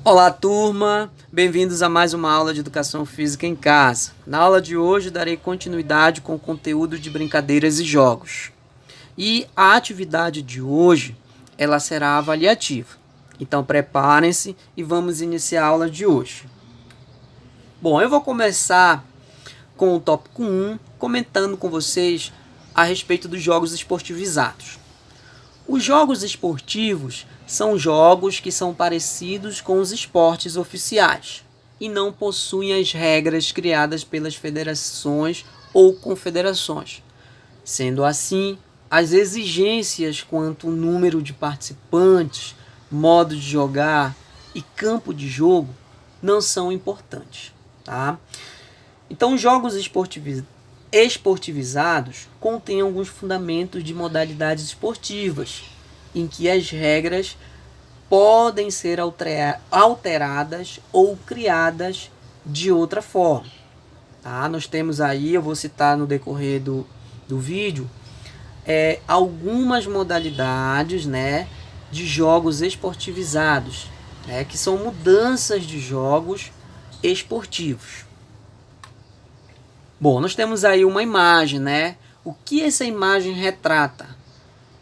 Olá, turma! Bem-vindos a mais uma aula de Educação Física em Casa. Na aula de hoje, darei continuidade com o conteúdo de brincadeiras e jogos. E a atividade de hoje, ela será avaliativa. Então, preparem-se e vamos iniciar a aula de hoje. Bom, eu vou começar com o tópico 1, comentando com vocês a respeito dos jogos esportivizados. Os jogos esportivos são jogos que são parecidos com os esportes oficiais e não possuem as regras criadas pelas federações ou confederações. Sendo assim, as exigências quanto ao número de participantes, modo de jogar e campo de jogo não são importantes, tá? Então, os jogos esportivizados contêm alguns fundamentos de modalidades esportivas, em que as regras podem ser alteradas ou criadas de outra forma. Tá? Nós temos aí, eu vou citar no decorrer do vídeo, algumas modalidades, né, de jogos esportivizados, né, que são mudanças de jogos esportivos. Bom, nós temos aí uma imagem, né? O que essa imagem retrata?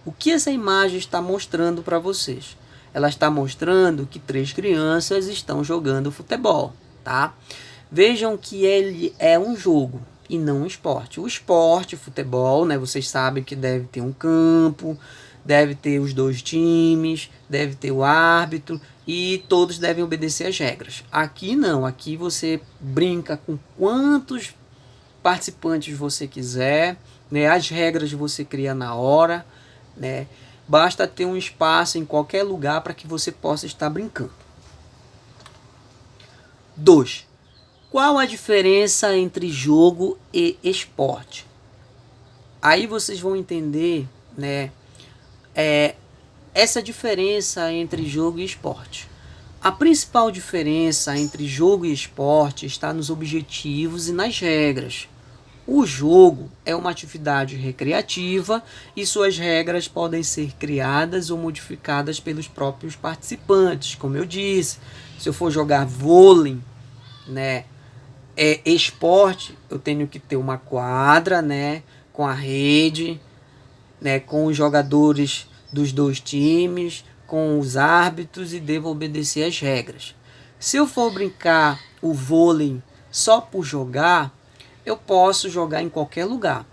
O que essa imagem está mostrando para vocês? Ela está mostrando que 3 crianças estão jogando futebol, tá? Vejam que ele é um jogo e não um esporte. O esporte, futebol, né? Vocês sabem que deve ter um campo, deve ter os 2 times, deve ter o árbitro e todos devem obedecer às regras. Aqui não, aqui você brinca com quantos participantes você quiser, né? As regras você cria na hora, né? Basta ter um espaço em qualquer lugar para que você possa estar brincando. 2. Qual a diferença entre jogo e esporte? Aí vocês vão entender, né, essa diferença entre jogo e esporte. A principal diferença entre jogo e esporte está nos objetivos e nas regras. O jogo é uma atividade recreativa e suas regras podem ser criadas ou modificadas pelos próprios participantes. Como eu disse, se eu for jogar vôlei, né, esporte, eu tenho que ter uma quadra, né, com a rede, né, com os jogadores dos 2 times, com os árbitros e devo obedecer às regras. Se eu for brincar o vôlei só por jogar, eu posso jogar em qualquer lugar,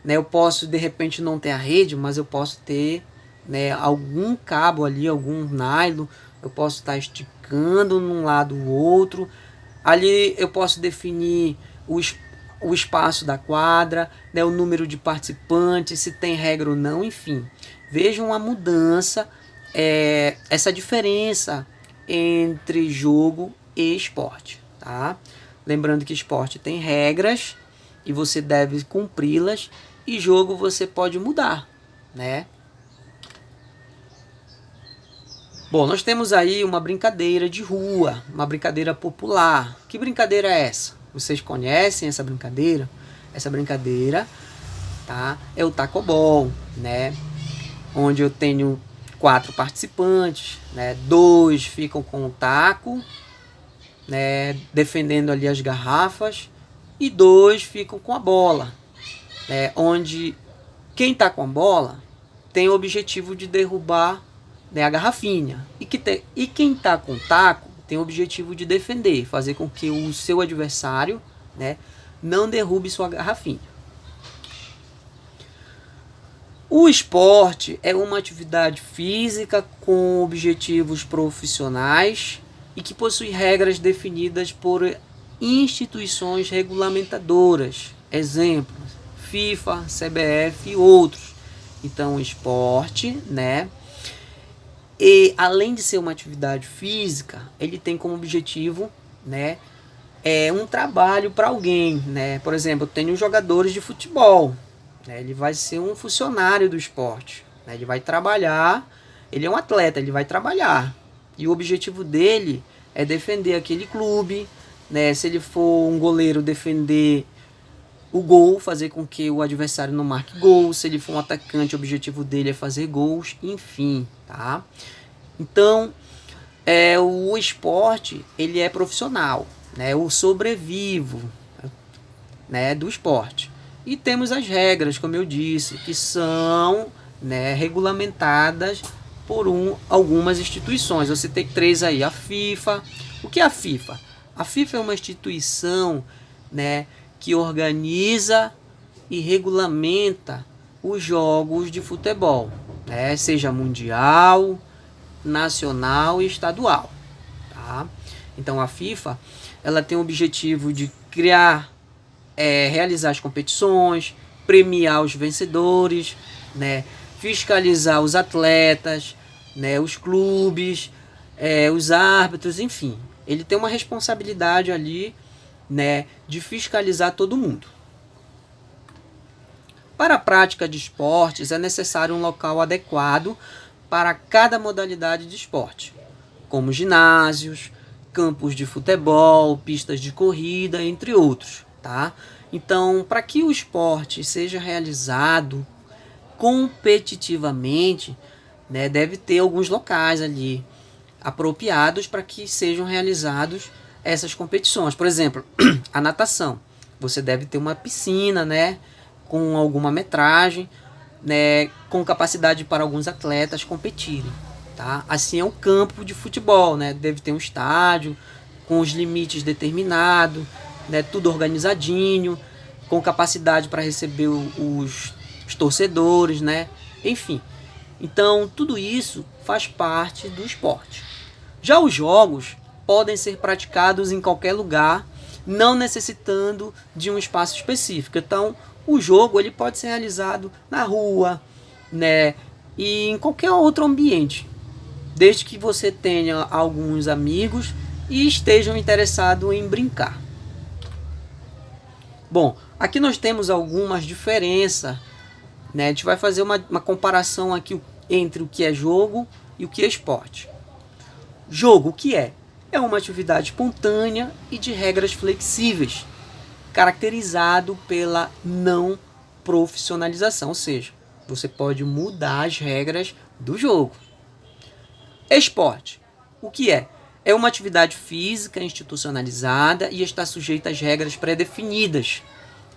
né? Eu posso de repente não ter a rede, mas eu posso ter, né, algum cabo ali, algum nylon, eu posso estar esticando num lado ou outro. Ali eu posso definir o espaço da quadra, né, o número de participantes, se tem regra ou não, enfim. Vejam a mudança, essa diferença entre jogo e esporte, tá? Lembrando que esporte tem regras e você deve cumpri-las, e jogo você pode mudar, né? Bom, nós temos aí uma brincadeira de rua, uma brincadeira popular. Que brincadeira é essa? Vocês conhecem essa brincadeira? Essa brincadeira, tá, é o tacobol, né? Onde eu tenho 4 participantes, né? 2 ficam com o taco, né, defendendo ali as garrafas, e 2 ficam com a bola, né, onde quem está com a bola tem o objetivo de derrubar, né, a garrafinha, e quem está com o taco tem o objetivo de defender, fazer com que o seu adversário, né, não derrube sua garrafinha. O esporte é uma atividade física com objetivos profissionais e que possui regras definidas por instituições regulamentadoras, exemplos, FIFA, CBF e outros. Então, o esporte, né, e além de ser uma atividade física, ele tem como objetivo, né, um trabalho para alguém, né? Por exemplo, eu tenho jogadores de futebol, né? Ele vai ser um funcionário do esporte, né? Ele vai trabalhar, ele é um atleta, ele vai trabalhar, e o objetivo dele é defender aquele clube, né? Se ele for um goleiro, defender o gol, fazer com que o adversário não marque gol. Se ele for um atacante, o objetivo dele é fazer gols, enfim, tá? Então, O esporte, ele é profissional, né? O sobrevivo, né, do esporte. E temos as regras, como eu disse, que são, né, regulamentadas por algumas instituições. Eu citei 3 aí. A FIFA. O que é a FIFA? A FIFA é uma instituição, né, que organiza e regulamenta os jogos de futebol, né, seja mundial, nacional e estadual. Tá? Então a FIFA, ela tem o objetivo de criar, realizar as competições, premiar os vencedores, né, fiscalizar os atletas, né, os clubes, os árbitros, enfim. Ele tem uma responsabilidade ali, né, de fiscalizar todo mundo. Para a prática de esportes é necessário um local adequado para cada modalidade de esporte, como ginásios, campos de futebol, pistas de corrida, entre outros. Tá? Então, para que o esporte seja realizado competitivamente, né, deve ter alguns locais ali apropriados para que sejam realizados essas competições. Por exemplo, a natação. Você deve ter uma piscina, né, com alguma metragem, né, com capacidade para alguns atletas competirem. Tá? Assim é um campo de futebol, né? Deve ter um estádio com os limites determinados, né, tudo organizadinho, com capacidade para receber os torcedores, né? Enfim. Então, tudo isso faz parte do esporte. Já os jogos podem ser praticados em qualquer lugar, não necessitando de um espaço específico. Então, o jogo ele pode ser realizado na rua, né, e em qualquer outro ambiente, desde que você tenha alguns amigos e estejam interessados em brincar. Bom, aqui nós temos algumas diferenças, né? A gente vai fazer uma comparação aqui entre o que é jogo e o que é esporte. Jogo, o que é? É uma atividade espontânea e de regras flexíveis, caracterizado pela não profissionalização, ou seja, você pode mudar as regras do jogo. Esporte, o que é? É uma atividade física institucionalizada e está sujeita às regras pré-definidas.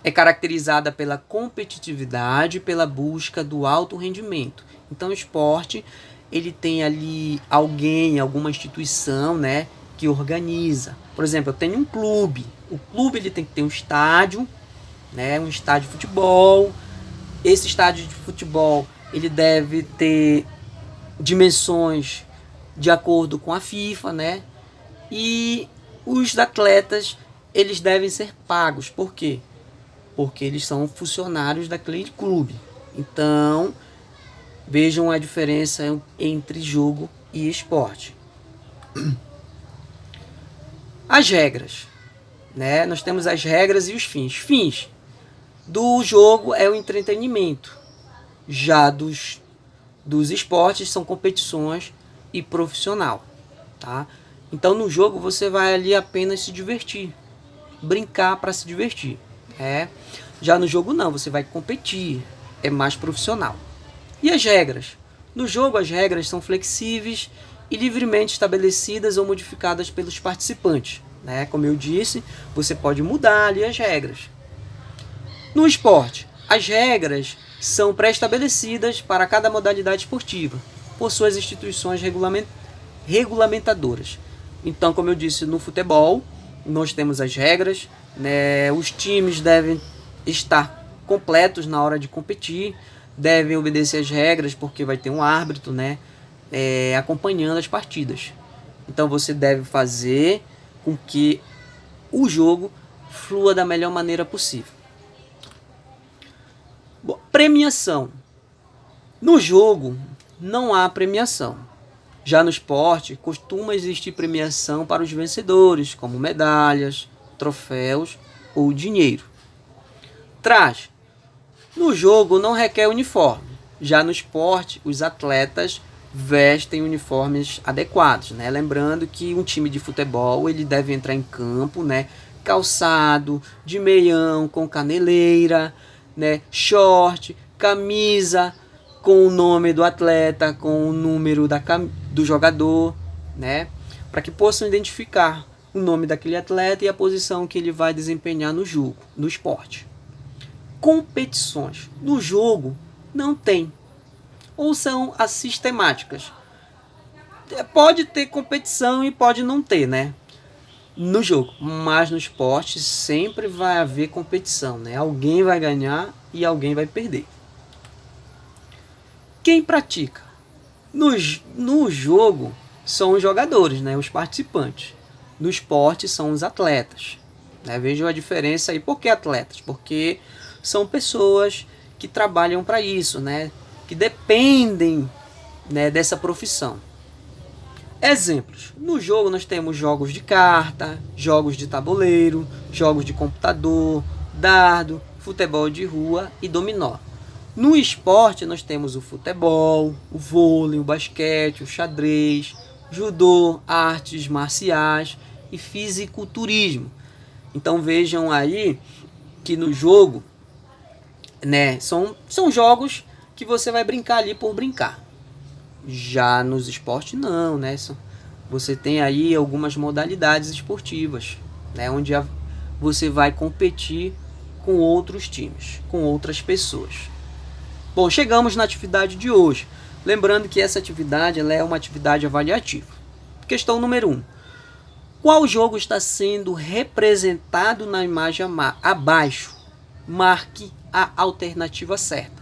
É caracterizada pela competitividade e pela busca do alto rendimento. Então, o esporte, ele tem ali alguém, alguma instituição, né, que organiza. Por exemplo, eu tenho um clube. O clube ele tem que ter um estádio, né, um estádio de futebol. Esse estádio de futebol ele deve ter dimensões de acordo com a FIFA, né? E os atletas eles devem ser pagos. Por quê? Porque eles são funcionários daquele clube. Então, vejam a diferença entre jogo e esporte. As regras, né? Nós temos as regras e os fins. Fins do jogo é o entretenimento. Já dos esportes são competições e profissional, tá? Então no jogo você vai ali apenas se divertir, brincar para se divertir. Já no jogo não, você vai competir, é mais profissional. E as regras? No jogo as regras são flexíveis e livremente estabelecidas ou modificadas pelos participantes, né? Como eu disse, você pode mudar ali as regras. No esporte, as regras são pré-estabelecidas para cada modalidade esportiva, por suas instituições regulamentadoras. Então, como eu disse, no futebol, nós temos as regras, né? Os times devem estar completos na hora de competir, devem obedecer as regras, porque vai ter um árbitro, né, acompanhando as partidas. Então, você deve fazer com que o jogo flua da melhor maneira possível. Bom, premiação. No jogo, não há premiação. Já no esporte, costuma existir premiação para os vencedores, como medalhas, troféus ou dinheiro. Traje. No jogo não requer uniforme. Já no esporte, os atletas vestem uniformes adequados, né? Lembrando que um time de futebol ele deve entrar em campo, né, calçado, de meião, com caneleira, né, short, camisa com o nome do atleta, com o número do jogador, né? para que possam identificar o nome daquele atleta e a posição que ele vai desempenhar no jogo, no esporte. Competições. No jogo não tem, ou são assistemáticas. Pode ter competição e pode não ter, né? No jogo, mas no esporte sempre vai haver competição, né? Alguém vai ganhar e alguém vai perder. Quem pratica? No jogo são os jogadores, né? Os participantes. No esporte são os atletas, né? Vejam a diferença aí. Por que atletas? Porque são pessoas que trabalham para isso, né? Que dependem, né, dessa profissão. Exemplos. No jogo nós temos jogos de carta, jogos de tabuleiro, jogos de computador, dardo, futebol de rua e dominó. No esporte nós temos o futebol, o vôlei, o basquete, o xadrez, judô, artes marciais e fisiculturismo. Então vejam aí que no jogo, né, são jogos que você vai brincar ali por brincar. Já nos esportes não, né? Você tem aí algumas modalidades esportivas, né? Onde você vai competir com outros times, com outras pessoas. Bom, chegamos na atividade de hoje. Lembrando que essa atividade ela é uma atividade avaliativa. Questão número 1. Qual jogo está sendo representado na imagem abaixo? Marque a alternativa certa.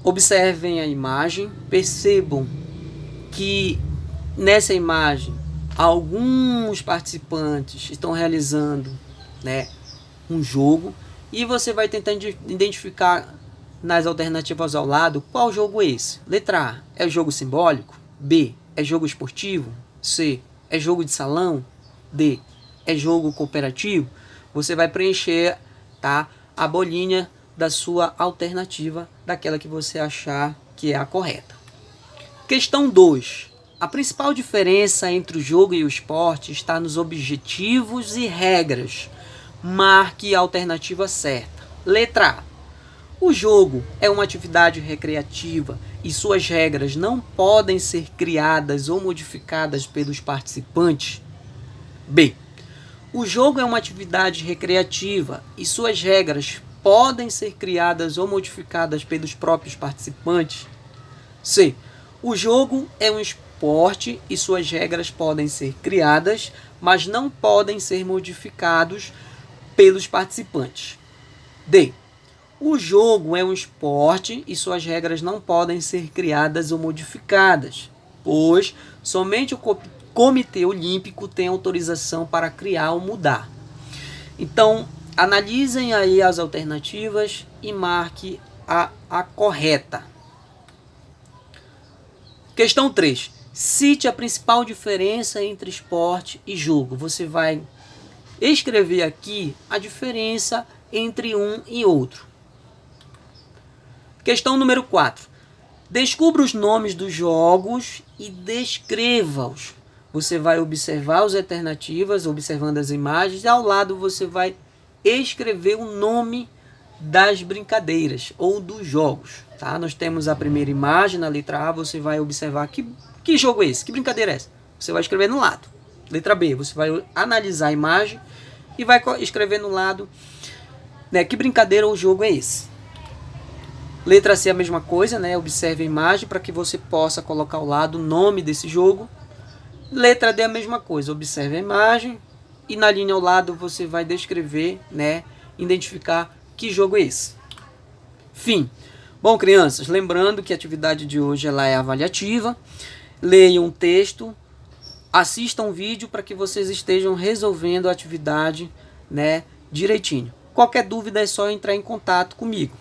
Observem a imagem, percebam que nessa imagem alguns participantes estão realizando, né, um jogo e você vai tentar identificar nas alternativas ao lado qual jogo é esse. Letra A, é jogo simbólico? B, é jogo esportivo? C, é jogo de salão? D, é jogo cooperativo? Você vai preencher, tá, a bolinha da sua alternativa, daquela que você achar que é a correta. Questão 2. A principal diferença entre o jogo e o esporte está nos objetivos e regras. Marque a alternativa certa. Letra A. O jogo é uma atividade recreativa e suas regras não podem ser criadas ou modificadas pelos participantes. B. O jogo é uma atividade recreativa e suas regras podem ser criadas ou modificadas pelos próprios participantes. C. O jogo é um esporte e suas regras podem ser criadas, mas não podem ser modificados pelos participantes. D. O jogo é um esporte e suas regras não podem ser criadas ou modificadas, pois somente o Comitê Olímpico tem autorização para criar ou mudar. Então, analisem aí as alternativas e marque a correta. Questão 3. Cite a principal diferença entre esporte e jogo. Você vai escrever aqui a diferença entre um e outro. Questão número 4. Descubra os nomes dos jogos e descreva-os. Você vai observar as alternativas, observando as imagens, e ao lado você vai escrever o nome das brincadeiras ou dos jogos. Tá? Nós temos a primeira imagem, na letra A, você vai observar que jogo é esse, que brincadeira é essa. Você vai escrever no lado. Letra B, você vai analisar a imagem e vai escrever no lado, né, que brincadeira ou jogo é esse. Letra C, a mesma coisa, né? Observe a imagem para que você possa colocar ao lado o nome desse jogo. Letra D, a mesma coisa. Observe a imagem e na linha ao lado você vai descrever, né? Identificar que jogo é esse. Fim. Bom, crianças, lembrando que a atividade de hoje ela é avaliativa. Leiam um texto, assistam um vídeo para que vocês estejam resolvendo a atividade, né, direitinho. Qualquer dúvida é só entrar em contato comigo.